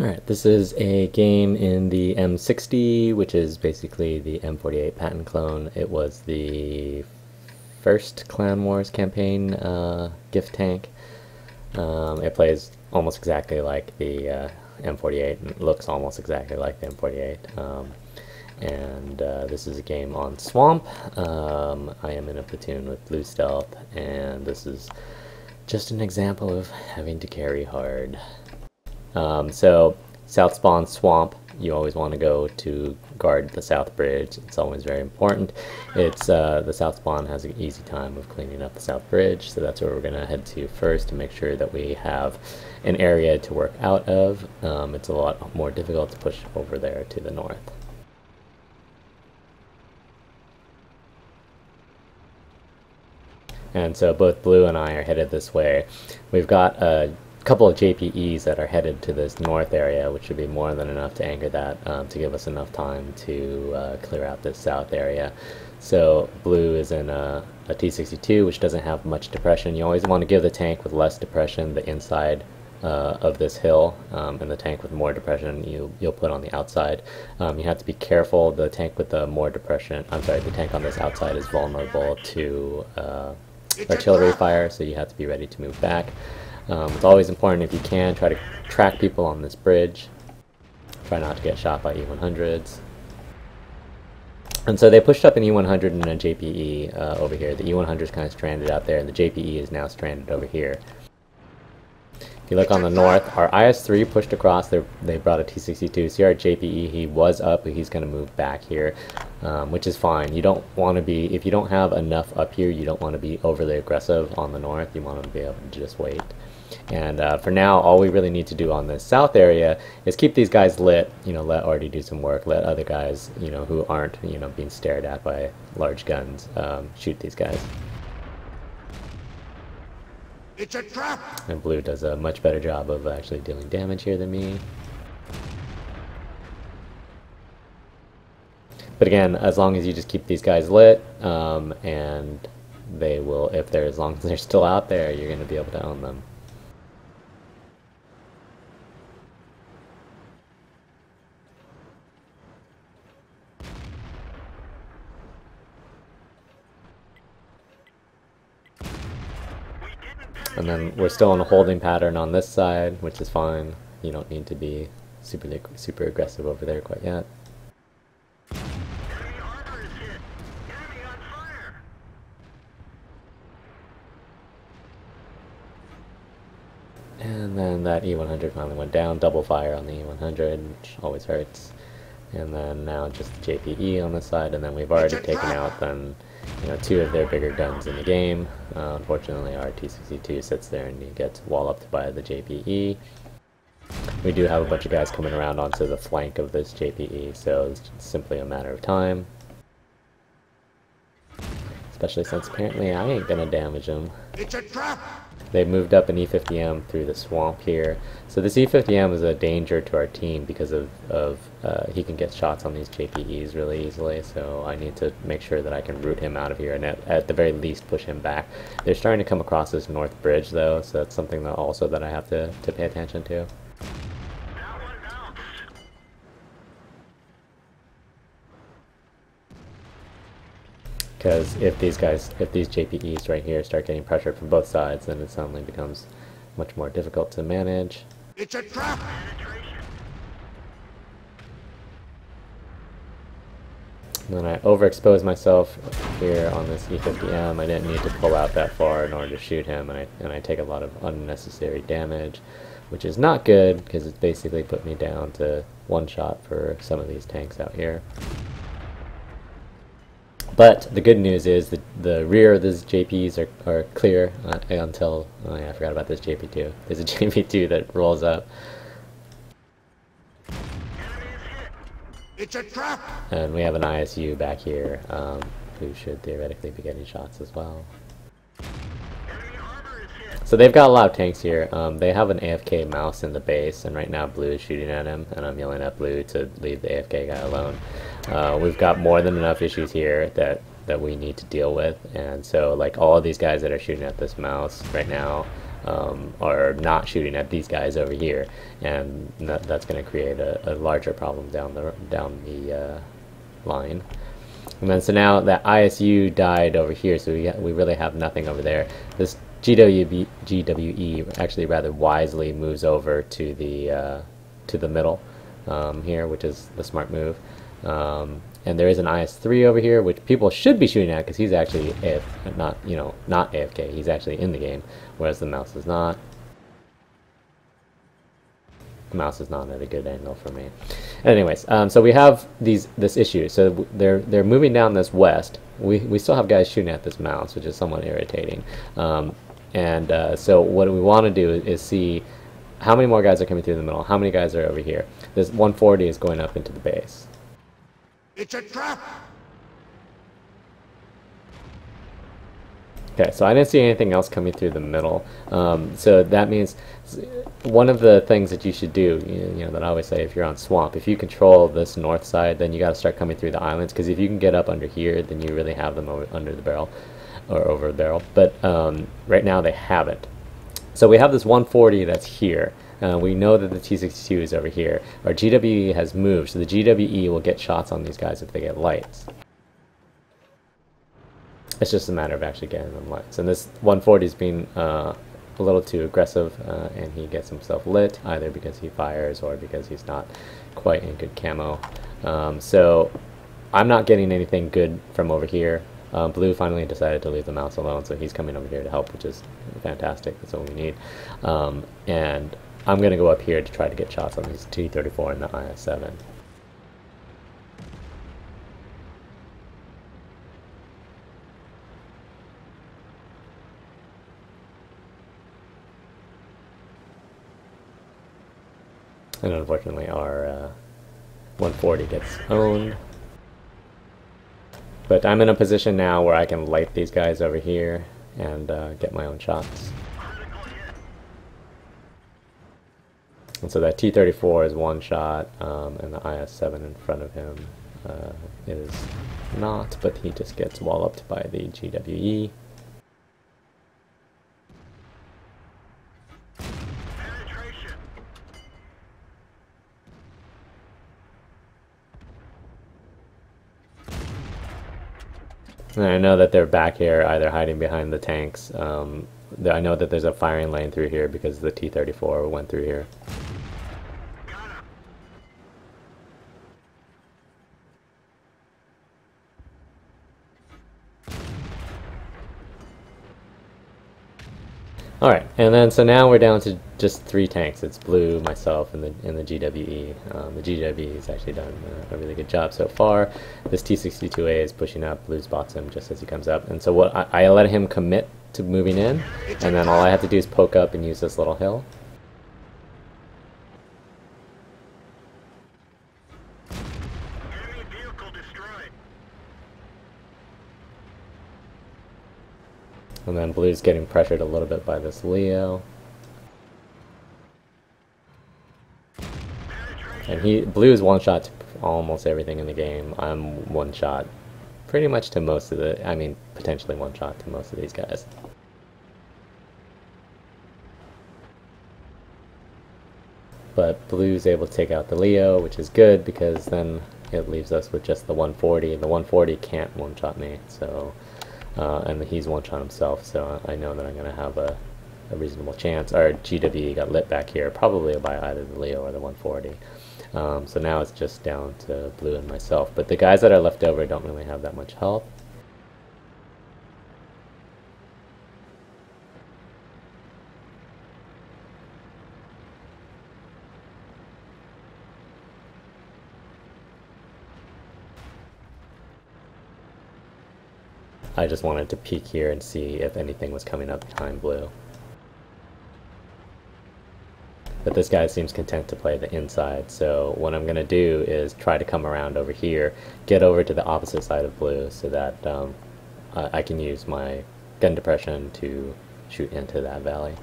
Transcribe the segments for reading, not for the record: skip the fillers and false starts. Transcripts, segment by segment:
Alright, this is a game in the M60, which is basically the M48 patent clone. It was the first Clan Wars campaign gift tank. It plays almost exactly like the M48 and looks almost exactly like the M48. This is a game on Swamp. I am in a platoon with Blue Stealth, and this is just an example of having to carry hard. So south spawn swamp, you always want to go to guard the south bridge. It's always very important. It's the south spawn has an easy time of cleaning up the south bridge, so that's where we're going to head to first to make sure that we have an area to work out of. It's a lot more difficult to push over there to the north. And so both Blue and I are headed this way. We've got a couple of JPEs that are headed to this north area, which should be more than enough to anchor that, to give us enough time to clear out this south area. So Blue is in a T62, which doesn't have much depression. You always want to give the tank with less depression the inside of this hill, and the tank with more depression you'll put on the outside. You have to be careful. The tank with the more depression, the tank on this outside is vulnerable to artillery fire, so you have to be ready to move back. It's always important, if you can, try to track people on this bridge. Try not to get shot by E100s. And so they pushed up an E100 and a JPE over here. The E100 is kind of stranded out there, and the JPE is now stranded over here. If you look on the north, our IS-3 pushed across. They brought a T-62. See our JPE, he was up, but he's going to move back here, which is fine. You don't want to be, if you don't have enough up here, you don't want to be overly aggressive on the north. You want to be able to just wait. And for now, all we really need to do on this south area is keep these guys lit, let Artie do some work, let other guys, who aren't, being stared at by large guns, shoot these guys. It's a trap! And Blue does a much better job of actually dealing damage here than me. But again, as long as you just keep these guys lit, and they will, as long as they're still out there, you're going to be able to own them. And then we're still in a holding pattern on this side, which is fine. You don't need to be super aggressive over there quite yet. And then that E100 finally went down. Double fire on the E100, which always hurts. And then now just the JPE on this side, and then we've already taken out then two of their bigger guns in the game. Unfortunately, our T-62 sits there and he gets wall-upped by the JPE. We do have a bunch of guys coming around onto the flank of this JPE, so it's simply a matter of time. Especially since apparently I ain't gonna damage them. It's a trap! They've moved up an E50M through the swamp here. So this E50M is a danger to our team because of he can get shots on these JPEs really easily, so I need to make sure that I can root him out of here and at the very least push him back. They're starting to come across this north bridge though, so that's something that also that I have to pay attention to. Because if these JPEs right here start getting pressured from both sides, then it suddenly becomes much more difficult to manage. It's a trap! And then I overexposed myself here on this E50M. I didn't need to pull out that far in order to shoot him, and I take a lot of unnecessary damage, which is not good because it's basically put me down to one shot for some of these tanks out here. But the good news is that the rear of these JPs are clear until, oh yeah, I forgot about this JP2. There's a JP2 that rolls up. It's a trap! And we have an ISU back here, who should theoretically be getting shots as well. So they've got a lot of tanks here. They have an AFK mouse in the base, and right now Blue is shooting at him, and I'm yelling at Blue to leave the AFK guy alone. We've got more than enough issues here that we need to deal with, and so like all of these guys that are shooting at this mouse right now, are not shooting at these guys over here, and that's going to create a larger problem down the line. And then so now that ISU died over here, so we really have nothing over there. This GWE actually rather wisely moves over to the middle here, which is the smart move. And there is an IS-3 over here, which people should be shooting at because he's actually not AFK. He's actually in the game, whereas the mouse is not. The mouse is not at a good angle for me. Anyways, so we have this issue. So they're moving down this west. We still have guys shooting at this mouse, which is somewhat irritating. So what we want to do is see how many more guys are coming through the middle. How many guys are over here? This 140 is going up into the base. It's a trap! Okay, so I didn't see anything else coming through the middle. So that means one of the things that you should do, that I always say if you're on swamp, if you control this north side, then you got to start coming through the islands, because if you can get up under here, then you really have them under the barrel, or over the barrel. But right now they haven't. So we have this 140 that's here. We know that the T62 is over here. Our GWE has moved, so the GWE will get shots on these guys if they get lights. It's just a matter of actually getting them lights. And this 140 is being a little too aggressive, and he gets himself lit, either because he fires or because he's not quite in good camo. So I'm not getting anything good from over here. Blue finally decided to leave the mouse alone, so he's coming over here to help, which is fantastic. That's what we need. And I'm going to go up here to try to get shots on these T-34 and the IS-7. And unfortunately our 140 gets owned. But I'm in a position now where I can light these guys over here and get my own shots. And so that T-34 is one shot, and the IS-7 in front of him is not, but he just gets walloped by the GWE. And I know that they're back here, either hiding behind the tanks. I know that there's a firing lane through here because the T-34 went through here. Alright, and then so now we're down to just 3 tanks. It's Blue, myself, and the GWE. The GWE has actually done a really good job so far. This T-62A is pushing up. Blue spots him just as he comes up. And so what I let him commit to moving in, and then all I have to do is poke up and use this little hill. And then Blue's getting pressured a little bit by this Leo. And Blue is one shot to almost everything in the game. I'm one shot pretty much to most of potentially one shot to most of these guys. But Blue's able to take out the Leo, which is good because then it leaves us with just the 140. The 140 can't one-shot me, so and he's one-shot himself, so I know that I'm going to have a reasonable chance. Our GWE got lit back here, probably by either the Leo or the 140. So now it's just down to Blue and myself. But the guys that are left over don't really have that much health. I just wanted to peek here and see if anything was coming up behind Blue. But this guy seems content to play the inside, so what I'm going to do is try to come around over here, get over to the opposite side of Blue so that I can use my gun depression to shoot into that valley.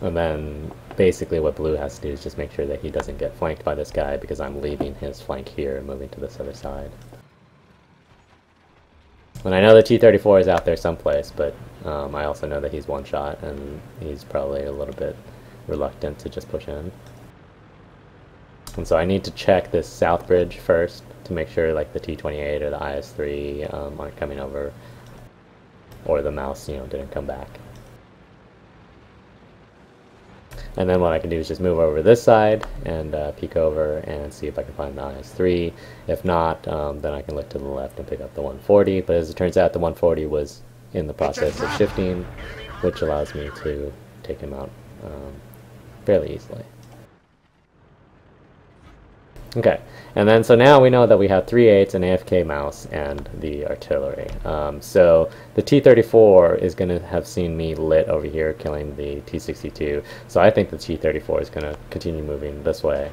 And then basically what Blue has to do is just make sure that he doesn't get flanked by this guy, because I'm leaving his flank here and moving to this other side. And I know the T-34 is out there someplace, but I also know that he's one shot, and he's probably a little bit reluctant to just push in. And so I need to check this south bridge first to make sure like the T-28 or the IS-3 aren't coming over, or the mouse, didn't come back. And then what I can do is just move over this side and peek over and see if I can find the IS-3. If not, then I can look to the left and pick up the 140. But as it turns out, the 140 was in the process of shifting, which allows me to take him out fairly easily. Okay, and then so now we know that we have 3/8, an AFK mouse, and the artillery. So the T-34 is going to have seen me lit over here killing the T-62, so I think the T-34 is going to continue moving this way.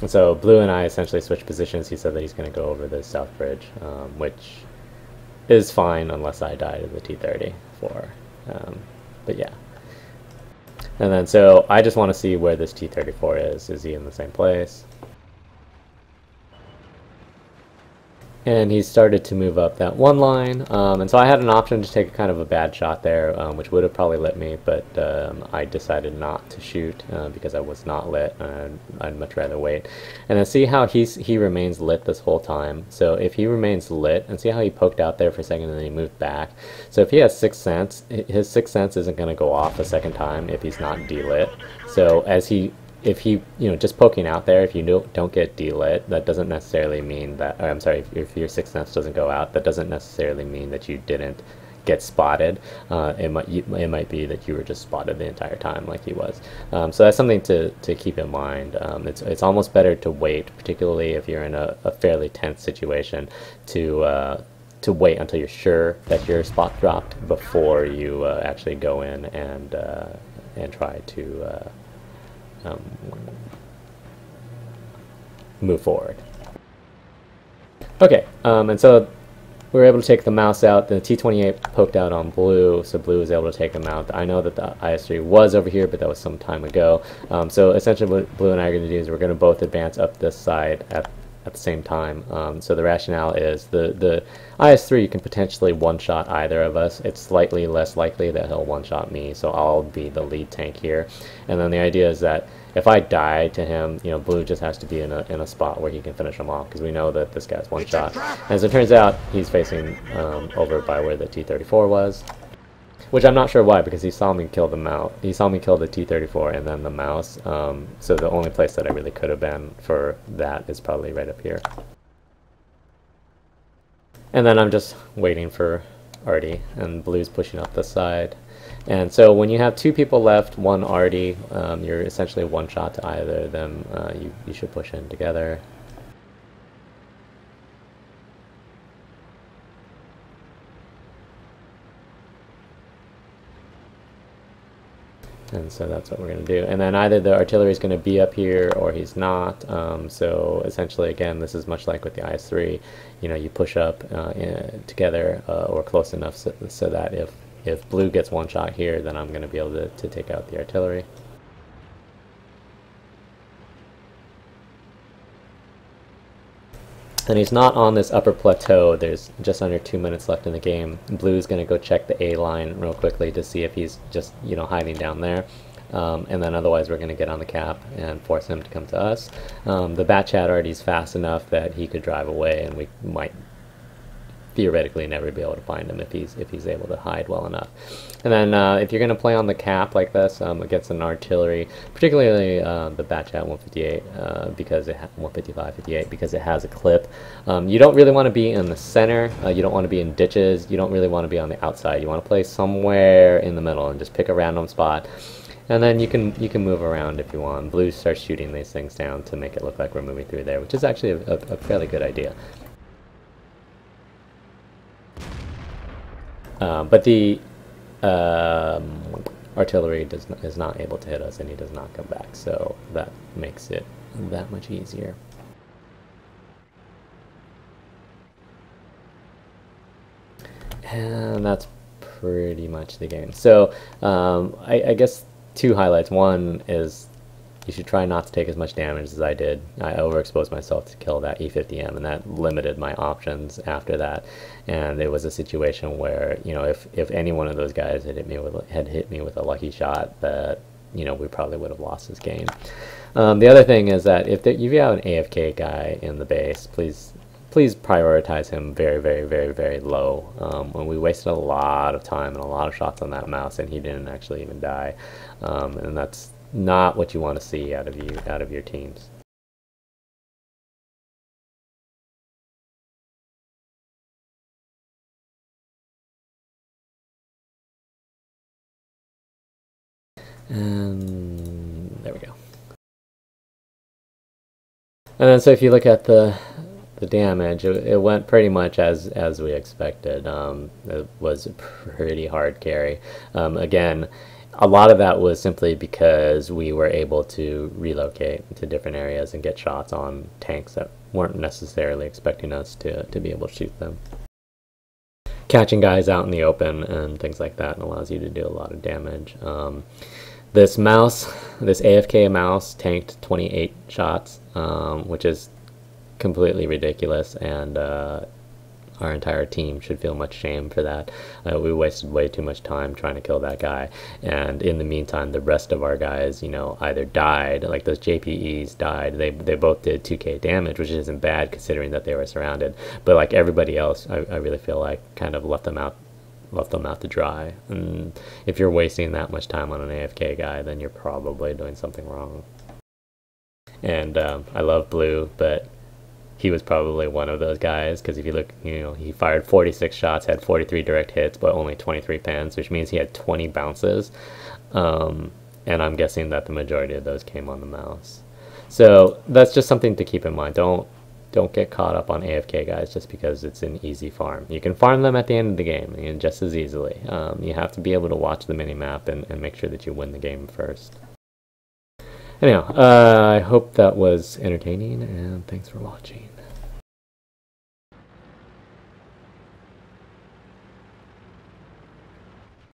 And so Blue and I essentially switched positions. He said that he's going to go over the south bridge, which is fine unless I die to the T-34. But yeah. And then, so I just want to see where this T-34 is. Is he in the same place? And he started to move up that one line. And so I had an option to take kind of a bad shot there, which would have probably lit me, but I decided not to shoot because I was not lit. I'd much rather wait. And then see how he remains lit this whole time. So if he remains lit, and see how he poked out there for a second and then he moved back. So if he has Sixth Sense, his Sixth Sense isn't going to go off a second time if he's not delit. So if he, just poking out there, if you don't get delit, that doesn't necessarily mean that, or I'm sorry, if your Sixth Sense doesn't go out, that doesn't necessarily mean that you didn't get spotted. It might be that you were just spotted the entire time like he was. So that's something to keep in mind. It's almost better to wait, particularly if you're in a fairly tense situation, to wait until you're sure that your spot dropped before you actually go in and try to move forward. Okay, and so we were able to take the mouse out. The T-28 poked out on Blue, so Blue was able to take him out. I know that the IS-3 was over here, but that was some time ago. So essentially what Blue and I are going to do is we're going to both advance up this side at the same time. So the rationale is the IS-3 can potentially one-shot either of us. It's slightly less likely that he'll one-shot me, so I'll be the lead tank here. And then the idea is that if I die to him, Blue just has to be in a spot where he can finish him off, because we know that this guy's one shot. As it turns out, he's facing over by where the T-34 was, which I'm not sure why, because he saw me kill the mouse. He saw me kill the T-34 and then the mouse. So the only place that I really could have been for that is probably right up here. And then I'm just waiting for Artie, and Blue's pushing up the side. And so when you have two people left, one Artie, you're essentially one shot to either of them. You should push in together. And so that's what we're going to do. And then either the artillery is going to be up here or he's not. So essentially, again, this is much like with the IS-3. You push up together or close enough so that if Blue gets one shot here, then I'm going to be able to take out the artillery. And he's not on this upper plateau. There's just under 2 minutes left in the game. Blue's going to go check the A line real quickly to see if he's just, hiding down there. And then otherwise we're going to get on the cap and force him to come to us. The bat chat already is fast enough that he could drive away, and we might theoretically never be able to find him if he's able to hide well enough. And then if you're going to play on the cap like this against an artillery, particularly the Batchat 158 because 155 58 because it has a clip, you don't really want to be in the center. You don't want to be in ditches. You don't really want to be on the outside. You want to play somewhere in the middle and just pick a random spot. And then you can move around if you want. Blue starts shooting these things down to make it look like we're moving through there, which is actually a fairly good idea. But the artillery is not able to hit us, and he does not come back, so that makes it that much easier. And that's pretty much the game. So I guess two highlights. One is, You should try not to take as much damage as I did. I overexposed myself to kill that E50M, and that limited my options after that. And it was a situation where, you know, if any one of those guys had hit me with a lucky shot, that, you know, we probably would have lost this game. The other thing is that if you have an AFK guy in the base, please prioritize him very, very, very, very low. When we wasted a lot of time and a lot of shots on that mouse, and he didn't actually even die, and that's not what you want to see out of your teams. And there we go. And then so if you look at the damage, it went pretty much as we expected. It was a pretty hard carry. Again, a lot of that was simply because we were able to relocate to different areas and get shots on tanks that weren't necessarily expecting us to be able to shoot them. Catching guys out in the open and things like that allows you to do a lot of damage. This AFK mouse tanked 28 shots, which is completely ridiculous, and our entire team should feel much shame for that. We wasted way too much time trying to kill that guy, and in the meantime the rest of our guys, you know, either died, like those JPEs died. They both did 2k damage, which isn't bad considering that they were surrounded, but like everybody else, I really feel like kind of left them out to dry. And if you're wasting that much time on an AFK guy, then you're probably doing something wrong. And I love Blue, but he was probably one of those guys, because if you look, you know, he fired 46 shots, had 43 direct hits, but only 23 pans, which means he had 20 bounces. And I'm guessing that the majority of those came on the mouse. So that's just something to keep in mind. Don't get caught up on AFK guys just because it's an easy farm. You can farm them at the end of the game, and just as easily. You have to be able to watch the minimap and make sure that you win the game first. Anyhow, I hope that was entertaining, and thanks for watching.